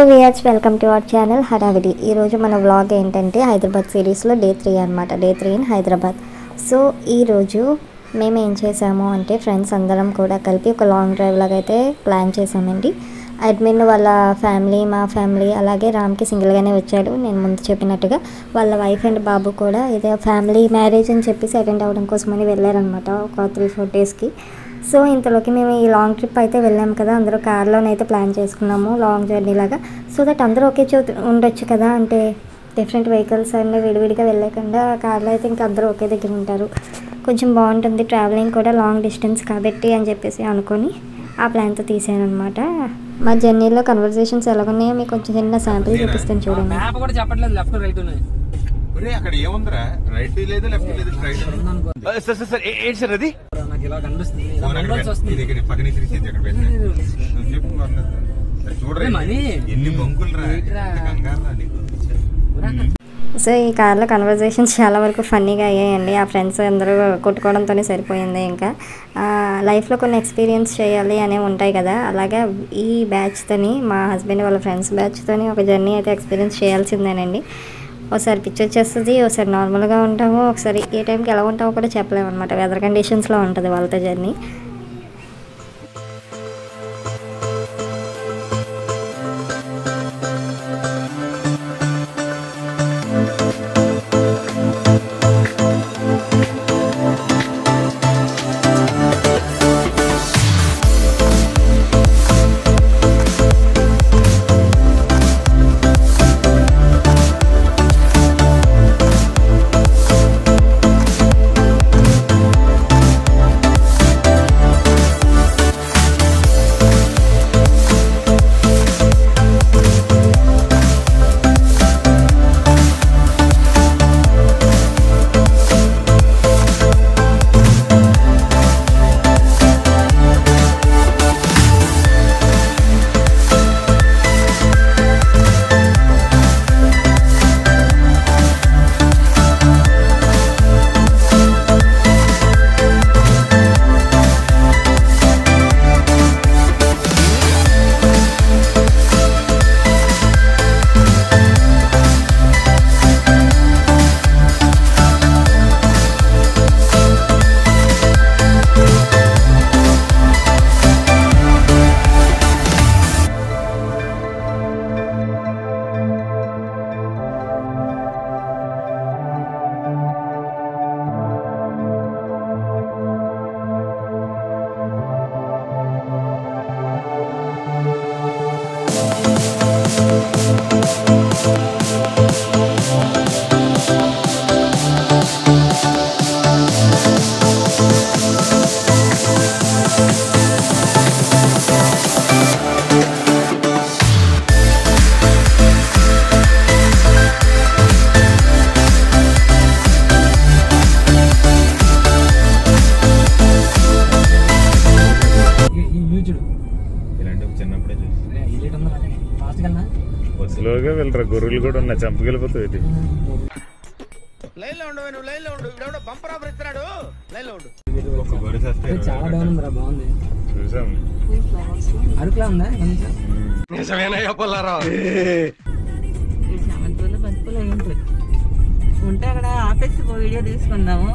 Viewers, welcome to our channel హడావిడి. ఈరోజు మన వ్లాగ్ ఏంటంటే హైదరాబాద్ సిరీస్లో డే 3 అనమాట. Day 3 in Hyderabad. సో ఈరోజు మేము ఏం చేసాము అంటే ఫ్రెండ్స్ అందరం కూడా కలిపి ఒక లాంగ్ డ్రైవ్ లాగా అయితే ప్లాన్ చేసామండి. అడ్మిన్ వాళ్ళ ఫ్యామిలీ, మా ఫ్యామిలీ, అలాగే రామ్కి సింగిల్గానే వచ్చాడు. నేను ముందు చెప్పినట్టుగా వాళ్ళ వైఫ్ అండ్ బాబు కూడా ఇదే ఫ్యామిలీ మ్యారేజ్ అని చెప్పేసి అటెండ్ అవ్వడం కోసమని వెళ్ళారనమాట ఒక 3-4 డేస్కి. సో ఇంతలోకి మేము ఈ లాంగ్ ట్రిప్ అయితే వెళ్ళాము కదా, అందరూ కార్లోనైతే ప్లాన్ చేసుకున్నాము లాంగ్ జర్నీ లాగా. సో దట్ అందరూ ఒకే చోటు ఉండొచ్చు కదా, అంటే డిఫరెంట్ వెహికల్స్ అన్నీ విడివిడిగా వెళ్ళకుండా కార్లో అయితే ఇంకా అందరూ ఒకే దగ్గర ఉంటారు, కొంచెం బాగుంటుంది ట్రావెలింగ్ కూడా లాంగ్ డిస్టెన్స్ కాబట్టి అని చెప్పేసి అనుకొని ఆ ప్లాన్తో తీసాను అనమాట. మా జర్నీలో కన్వర్జేషన్స్ ఎలాగున్నాయో మీకు కొంచెం చిన్న శాంపిల్ చూపిస్తాను చూడండి. అక్కడ ఏముందిరా, రైట్ లేదు లెఫ్ట్ లేదు, స్ట్రైట్ సార్ ఏంటి సార్ అది చూడండి ఎన్ని బంకులు రా. సో ఈ కార్లో కన్వర్జేషన్స్ చాలా వరకు ఫన్నీగా అయ్యాయండి. ఆ ఫ్రెండ్స్ అందరూ కొట్టుకోవడంతోనే సరిపోయింది. ఇంకా లైఫ్లో కొన్ని ఎక్స్పీరియన్స్ చేయాలి అనేవి ఉంటాయి కదా, అలాగే ఈ బ్యాచ్తోని మా హస్బెండ్ వాళ్ళ ఫ్రెండ్స్ బ్యాచ్తోని ఒక జర్నీ అయితే ఎక్స్పీరియన్స్ చేయాల్సిందేనండి. ఒకసారి పిచ్చి వచ్చేస్తుంది, ఒకసారి నార్మల్గా ఉంటాము, ఒకసారి ఏ టైంకి ఎలా ఉంటామో కూడా చెప్పలేము అనమాట. వెదర్ కండిషన్స్లో ఉంటుంది వాళ్ళతో జర్నీ. స్లోగా వెళ్ళరా, గొర్రెలు కూడా ఉన్నాయి, చంపకెళ్ళిపోతాయి. చూసాం అరుకులా ఉందా ఉంటే అక్కడ ఆపేసి వీడియో తీసుకుందాము.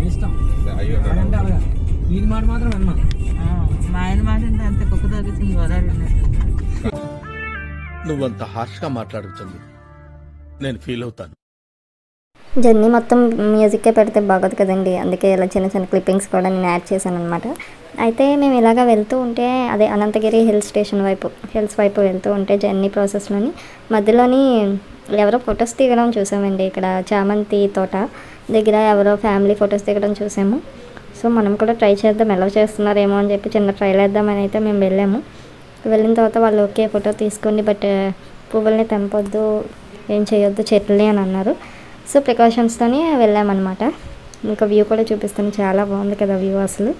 ఇష్టం ఈ మాట మాత్రం అన్నా, మా ఆయన మాట అంటే అంత కుక్క తగ్గించింది గోదావరి. నువ్వంత హార్ష్గా మాట్లాడుతుంది, నేను ఫీల్ అవుతాను. జర్నీ మొత్తం మ్యూజిక్కే పెడితే బాగోదు కదండి, అందుకే ఇలా చిన్న చిన్న క్లిప్పింగ్స్ కూడా నేను యాడ్ చేశాను అనమాట. అయితే మేము ఇలాగ వెళ్తూ ఉంటే అదే అనంతగిరి హిల్స్ వైపు వెళ్తూ ఉంటే జర్నీ ప్రాసెస్లోని మధ్యలోని ఎవరో ఫొటోస్ దిగడం చూసామండి. ఇక్కడ చామంతి తోట దగ్గర ఎవరో ఫ్యామిలీ ఫొటోస్ దిగడం చూసాము. సో మనం కూడా ట్రై చేద్దాం, ఎలా చేస్తున్నారేమో అని చెప్పి చిన్న ట్రైల్ వేద్దామని అయితే మేము వెళ్ళాము. వెళ్ళిన తర్వాత వాళ్ళు ఓకే ఫోటో తీసుకోండి, బట్ పువ్వుల్ని తెంపొద్దు, ఏం చేయొద్దు చెట్లని అని అన్నారు. సో ప్రికాషన్స్తోనే వెళ్ళామన్నమాట. ఇంకా వ్యూ కూడా చూపిస్తాను, చాలా బాగుంది కదా వ్యూ అసలు.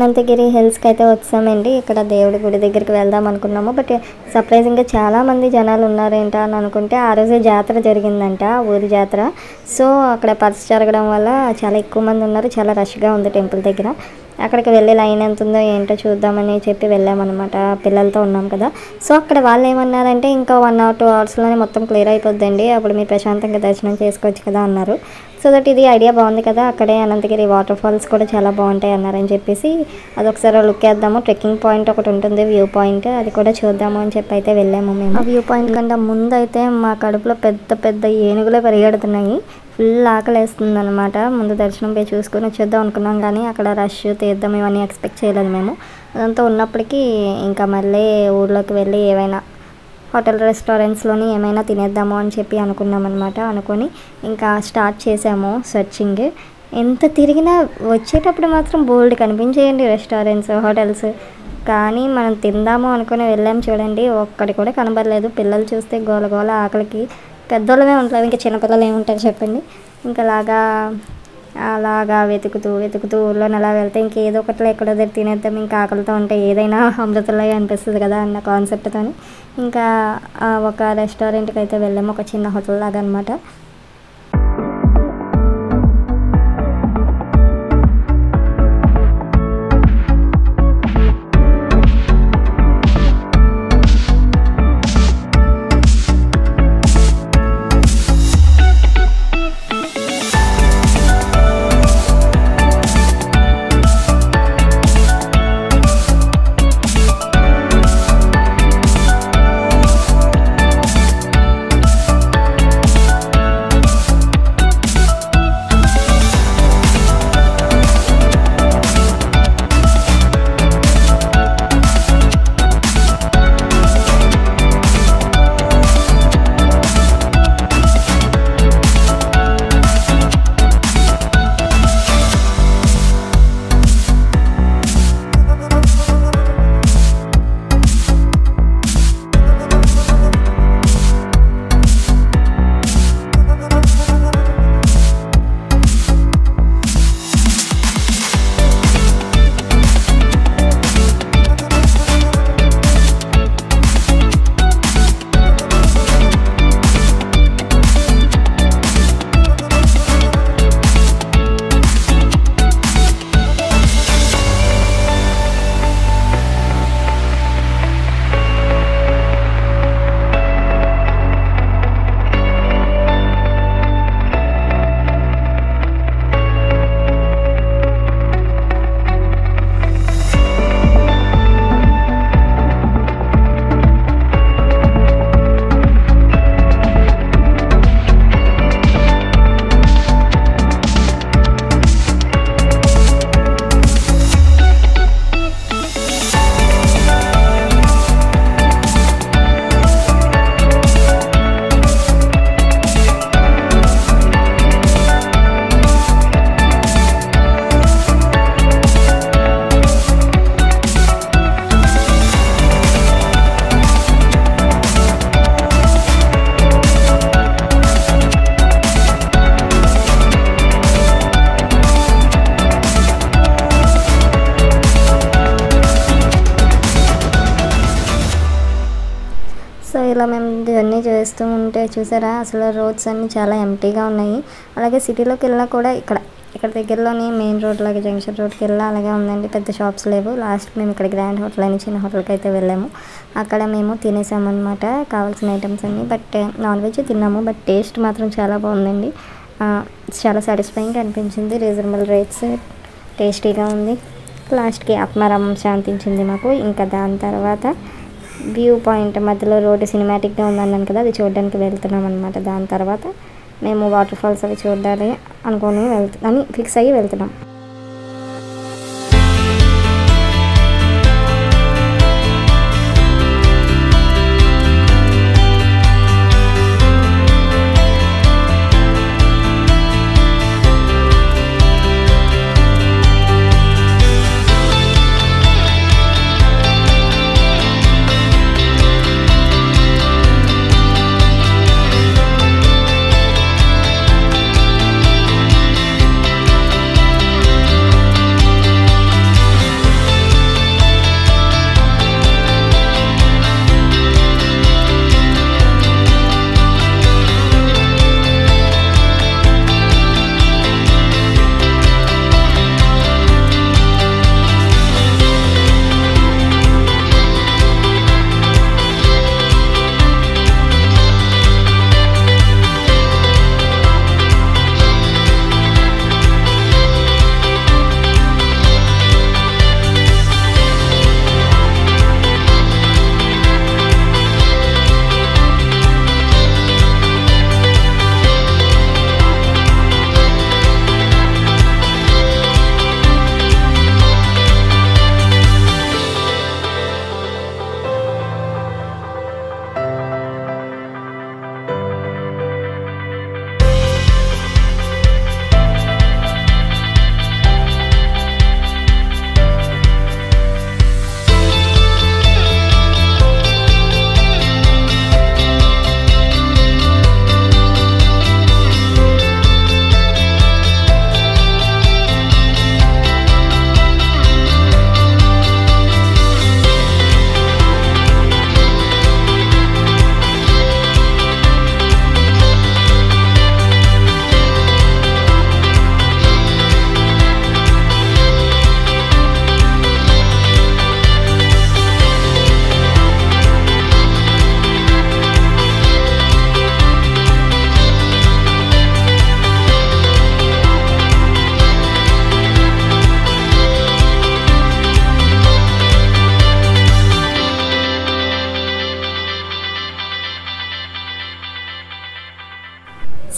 అనంతగిరి హిల్స్కి అయితే వచ్చామండి. ఇక్కడ దేవుడి గుడి దగ్గరికి వెళ్దాం అనుకున్నాము. బట్ సర్ప్రైజింగ్గా చాలామంది జనాలు ఉన్నారేంట అని అనుకుంటే ఆ రోజే జాతర జరిగిందంట, ఊరి జాతర. సో అక్కడ పర్స్ జరగడం వల్ల చాలా ఎక్కువ మంది ఉన్నారు, చాలా రష్గా ఉంది టెంపుల్ దగ్గర. అక్కడికి వెళ్ళి లైన్ ఎంత ఉందో ఏంటో చూద్దామని చెప్పి వెళ్ళామన్నమాట. పిల్లలతో ఉన్నాం కదా. సో అక్కడ వాళ్ళు ఏమన్నారంటే ఇంకా 1 or 2 అవర్స్లోనే మొత్తం క్లియర్ అయిపోద్దండి, అప్పుడు మీరు ప్రశాంతంగా దర్శనం చేసుకోవచ్చు కదా అన్నారు. సో దట్ ఇది ఐడియా బాగుంది కదా, అక్కడే అనంతగిరి వాటర్ ఫాల్స్ కూడా చాలా బాగుంటాయి అన్నారని చెప్పేసి అదొకసారి లుక్ వేద్దాము. ట్రెక్కింగ్ పాయింట్ ఒకటి ఉంటుంది, వ్యూ పాయింట్, అది కూడా చూద్దాము అని చెప్పి అయితే వెళ్ళాము మేము. ఆ వ్యూ పాయింట్ కంటే ముందు అయితే మా కడుపులో పెద్ద పెద్ద ఏనుగులే పరిగెడుతున్నాయి. ఫుల్ ఆకలేస్తుంది అనమాట. ముందు దర్శనం పోయి చూసుకొని వచ్చేద్దాం అనుకున్నాం, కానీ అక్కడ రష్ తీద్దాం ఇవన్నీ ఎక్స్పెక్ట్ చేయలేదు మేము. అదంతా ఉన్నప్పటికీ ఇంకా మళ్ళీ ఊర్లోకి వెళ్ళి ఏవైనా హోటల్ రెస్టారెంట్స్లోని ఏమైనా తినేద్దాము అని చెప్పి అనుకున్నాం అనమాట. అనుకొని ఇంకా స్టార్ట్ చేసాము సర్చింగ్. ఎంత తిరిగినా వచ్చేటప్పుడు మాత్రం బోల్డ్ కనిపించేయండి రెస్టారెంట్స్, హోటల్స్. కానీ మనం తిందాము అనుకుని వెళ్ళాము చూడండి, ఒక్కటి కూడా కనబడలేదు. పిల్లలు చూస్తే గోల గోల ఆకలికి, పెద్దోళ్ళమే ఉంటారు, ఇంకా చిన్నపిల్లలు ఏముంటారు చెప్పండి. ఇంకా అలాగా వెతుకుతూ ఊళ్ళోని అలా వెళ్తే ఇంకేదో ఒకటిలో ఎక్కడో దగ్గర తినేద్దాం, ఇంకా ఆకలితో ఉంటే ఏదైనా అమృతంలాగా అనిపిస్తుంది కదా అన్న కాన్సెప్ట్తో ఇంకా ఒక రెస్టారెంట్కి అయితే వెళ్ళాము, ఒక చిన్న హోటల్ లాగా అనమాట. సో ఇలా మేము జర్నీ చేస్తూ ఉంటే చూసారా అసలు రోడ్స్ అన్నీ చాలా ఎంటీగా ఉన్నాయి. అలాగే సిటీలోకి వెళ్ళినా కూడా ఇక్కడ దగ్గరలోని మెయిన్ రోడ్ లాగా జంక్షన్ రోడ్కి వెళ్ళా అలాగే ఉందండి, పెద్ద షాప్స్ లేవు. లాస్ట్ మేము ఇక్కడ గ్రాండ్ హోటల్ అని చిన్న హోటల్కి అయితే వెళ్ళాము. అక్కడ మేము తినేసామన్నమాట కావాల్సిన ఐటమ్స్ అన్నీ. బట్ నాన్ వెజ్ తిన్నాము, బట్ టేస్ట్ మాత్రం చాలా బాగుందండి. చాలా సాటిస్ఫైయింగ్గా అనిపించింది. రీజనబుల్ రేట్స్, టేస్టీగా ఉంది. లాస్ట్కి ఆత్మారామం శాంతించింది మాకు. ఇంకా దాని తర్వాత వ్యూ పాయింట్ మధ్యలో రోడ్డు సినిమాటిక్గా ఉందన్నాను కదా, అది చూడడానికి వెళ్తున్నాం అనమాట. దాని తర్వాత మేము వాటర్ ఫాల్స్ అవి చూడాలి అని ఫిక్స్ అయ్యి వెళ్తున్నాం.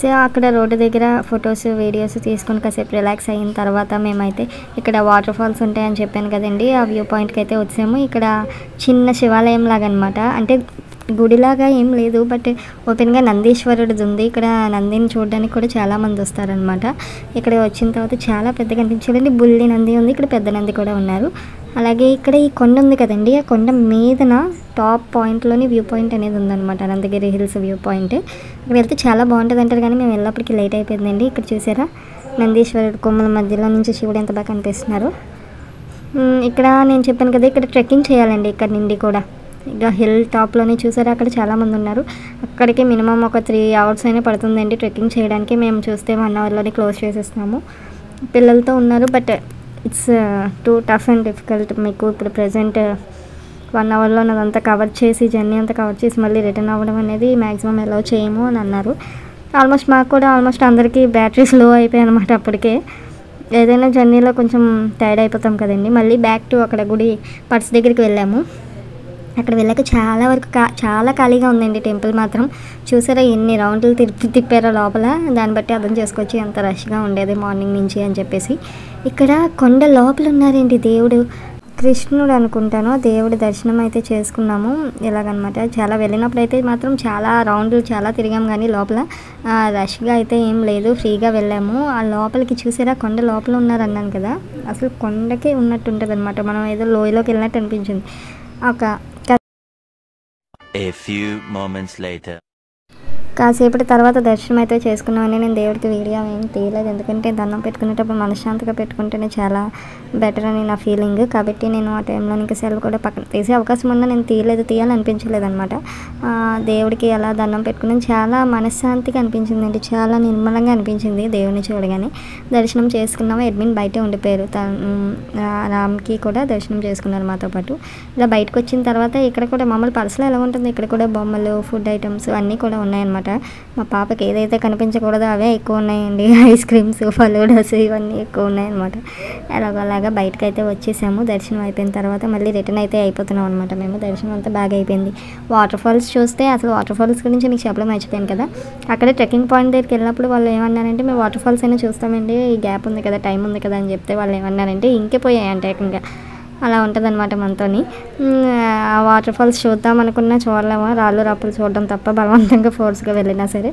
సో అక్కడ రోడ్డు దగ్గర ఫొటోస్ వీడియోస్ తీసుకొని కాసేపు రిలాక్స్ అయిన తర్వాత మేమైతే ఇక్కడ వాటర్ ఫాల్స్ ఉంటాయని చెప్పాను కదండి, ఆ వ్యూ పాయింట్కి అయితే వచ్చాము. ఇక్కడ చిన్న శివాలయం లాగా అనమాట, అంటే గుడిలాగా ఏం లేదు, బట్ ఓపెన్గా నందీశ్వరుడిది ఉంది. ఇక్కడ నందిని చూడడానికి కూడా చాలామంది వస్తారనమాట. ఇక్కడ వచ్చిన తర్వాత చాలా పెద్దగా అనిపించాలండి, బుల్లి నంది ఉంది, ఇక్కడ పెద్ద నంది కూడా ఉన్నారు. అలాగే ఇక్కడ ఈ కొండ ఉంది కదండి, ఆ కొండ మీదన టాప్ పాయింట్లోని వ్యూ పాయింట్ అనేది ఉందన్నమాట, అనంతగిరి హిల్స్ వ్యూ పాయింట్. అక్కడ వెళ్తే చాలా బాగుంటుంది అంటారు, కానీ మేము వెళ్ళేప్పటికి లేట్ అయిపోయిందండి. ఇక్కడ చూసారా నందీశ్వరుడు కొమ్మల మధ్యలో నుంచి శివుడు ఎంత బాగా కనిపిస్తున్నారు. ఇక్కడ నేను చెప్పాను కదా, ఇక్కడ ట్రెక్కింగ్ చేయాలండి, ఇక్కడ నుండి కూడా ఇక హిల్ టాప్లోనే చూసారా అక్కడ చాలామంది ఉన్నారు. అక్కడికి మినిమం ఒక 3 hours అయినా పడుతుందండి ట్రెక్కింగ్ చేయడానికి. మేము చూస్తే 1 hourలోనే క్లోజ్ చేసేస్తాము. పిల్లలతో ఉన్నారు, but it's two tough and difficult. మీకు ఇప్పుడు ప్రజెంట్ 1 hourలో అదంతా కవర్ చేసి జర్నీ అంతా కవర్ చేసి మళ్ళీ రిటర్న్ అవ్వడం అనేది మ్యాక్సిమం ఎలా చేయము అని అన్నారు. ఆల్మోస్ట్ మాకు కూడా అందరికీ బ్యాటరీస్ లో అయిపోయాయి అనమాట. అప్పటికే ఏదైనా జర్నీలో కొంచెం టైర్డ్ అయిపోతాం కదండి. మళ్ళీ బ్యాక్ టు అక్కడ గుడి పర్స్ దగ్గరికి వెళ్ళాము. అక్కడ వెళ్ళాక చాలా వరకు చాలా ఖాళీగా ఉందండి టెంపుల్ మాత్రం. చూసారా ఎన్ని రౌండ్లు తిప్పారో లోపల, దాన్ని బట్టి అర్థం చేసుకోవచ్చు ఎంత రష్గా ఉండేది మార్నింగ్ నుంచి అని చెప్పేసి. ఇక్కడ కొండ లోపల ఉన్నారండి దేవుడు, కృష్ణుడు అనుకుంటాను. దేవుడి దర్శనం అయితే చేసుకున్నాము ఇలాగనమాట. చాలా వెళ్ళినప్పుడు అయితే మాత్రం చాలా రౌండ్లు చాలా తిరిగాం, కానీ లోపల రష్గా అయితే ఏం లేదు, ఫ్రీగా వెళ్ళాము. ఆ లోపలికి చూసారా కొండ లోపల ఉన్నారన్నాను కదా, అసలు కొండకే ఉన్నట్టు ఉంటుంది అనమాట. మనం ఏదో లోయలోకి వెళ్ళినట్టు అనిపించింది. A few moments later. కాసేపటి తర్వాత దర్శనం అయితే చేసుకున్నామని నేను దేవుడికి వీడియో ఏం తీయలేదు, ఎందుకంటే దండం పెట్టుకునేటప్పుడు మనశ్శాంతిగా పెట్టుకుంటేనే చాలా బెటర్ అని నా ఫీలింగ్. కాబట్టి నేను ఆ టైంలో ఇంకా సెలవు కూడా పక్కన తీసే అవకాశం ఉన్నా నేను తీయాలనిపించలేదు అనమాట. దేవుడికి అలా దండం పెట్టుకుని చాలా మనశ్శాంతిగా అనిపించిందండి, చాలా నిర్మలంగా అనిపించింది దేవుడిని చూడగానే. దర్శనం చేసుకున్నాము. అడ్మిన్ బయటే ఉండిపోయారు, రామ్కి కూడా దర్శనం చేసుకున్నారు మాతో పాటు. ఇలా బయటకు వచ్చిన తర్వాత ఇక్కడ కూడా మామూలు పర్సులో ఎలా ఉంటుంది, ఇక్కడ కూడా బొమ్మలు, ఫుడ్ ఐటమ్స్ అన్నీ కూడా ఉన్నాయన్నమాట. మా పాపకి ఏదైతే కనిపించకూడదో అవే ఎక్కువ ఉన్నాయండి, ఐస్ క్రీమ్స్, ఫలూడాస్ ఇవన్నీ ఎక్కువ ఉన్నాయన్నమాట. అలాగా బయటకు అయితే వచ్చేసాము. దర్శనం అయిపోయిన తర్వాత మళ్ళీ రిటర్న్ అయితే అయిపోతున్నాం అనమాట. మేము దర్శనం అంతా బాగా అయిపోయింది. వాటర్ ఫాల్స్ చూస్తే అసలు వాటర్ ఫాల్స్ గురించి మీకు చెప్పడం మర్చిపోయాను కదా, అక్కడ ట్రెక్కింగ్ పాయింట్ దగ్గరికి వెళ్ళినప్పుడు వాళ్ళు ఏమన్నారంటే మేము వాటర్ ఫాల్స్ అయినా చూస్తామండి, ఈ గ్యాప్ ఉంది కదా, టైం ఉంది కదా అని చెప్తే వాళ్ళు ఏమన్నారంటే ఇంకిపోయాయంటే ఏకంగా. అలా ఉంటుంది అనమాట మనతోని. ఆ వాటర్ ఫాల్స్ చూద్దాం అనుకున్నా చూడలేమా, రాళ్ళు రప్పులు చూడడం తప్ప బలవంతంగా ఫోర్స్గా వెళ్ళినా సరే.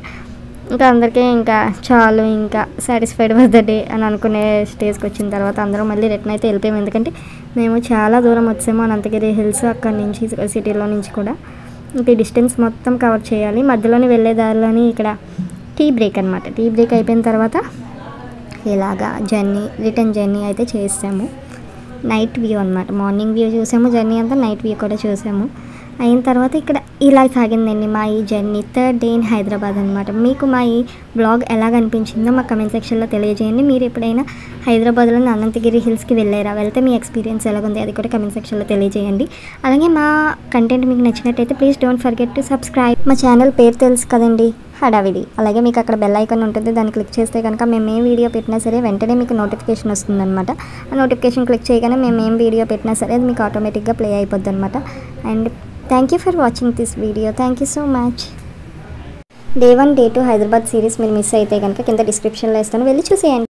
ఇంకా అందరికీ ఇంకా చాలు, ఇంకా సాటిస్ఫైడ్ విత్ ద డే అని అనుకునే స్టేజ్కి వచ్చిన తర్వాత అందరూ మళ్ళీ రిటర్న్ అయితే వెళ్ళిపోయాము. ఎందుకంటే మేము చాలా దూరం వచ్చాము అనంతగిరి హిల్స్, అక్కడి నుంచి సిటీలో నుంచి కూడా. ఇంకా డిస్టెన్స్ మొత్తం కవర్ చేయాలి. మధ్యలోని వెళ్ళే దారిలోని ఇక్కడ టీ బ్రేక్ అనమాట. టీ బ్రేక్ అయిపోయిన తర్వాత ఇలాగా రిటర్న్ జర్నీ అయితే చేసాము. నైట్ వ్యూ అనమాట, మార్నింగ్ వ్యూ చూసాము, జర్నీ అంతా నైట్ వ్యూ కూడా చూసాము. అయిన తర్వాత ఇక్కడ ఇలా సాగిందండి మా ఈ journey. 3rd day in Hyderabad అనమాట. మీకు మా ఈ బ్లాగ్ ఎలాగ అనిపించిందో మా కమెంట్ సెక్షన్లో తెలియజేయండి. మీరు ఎప్పుడైనా హైదరాబాద్లో అనంతగిరి హిల్స్కి వెళ్తే మీ ఎక్స్పీరియన్స్ ఎలాగుంది అది కూడా కమెంట్ సెక్షన్లో తెలియజేయండి. అలాగే మా కంటెంట్ మీకు నచ్చినట్టయితే please don't forget to subscribe. మా ఛానల్ పేరు తెలుసు కదండి, హడావిడి. అలాగే మీకు అక్కడ బెల్ ఐకాన్ ఉంటుంది, దాన్ని క్లిక్ చేస్తే కనుక మేము ఏ వీడియో పెట్టినా సరే వెంటనే మీకు నోటిఫికేషన్ వస్తుందన్నమాట. ఆ నోటిఫికేషన్ క్లిక్ చేయగానే మేము ఏం వీడియో పెట్టినా సరే అది మీకు ఆటోమేటిక్గా ప్లే అయిపోద్ది అనమాట. And thank you for watching this video. Thank you so much. Day 1 Day 2 Hyderabad series మీరు మిస్ అయితే కనుక కింద డిస్క్రిప్షన్లో ఇస్తాను, వెళ్ళి చూసేయండి.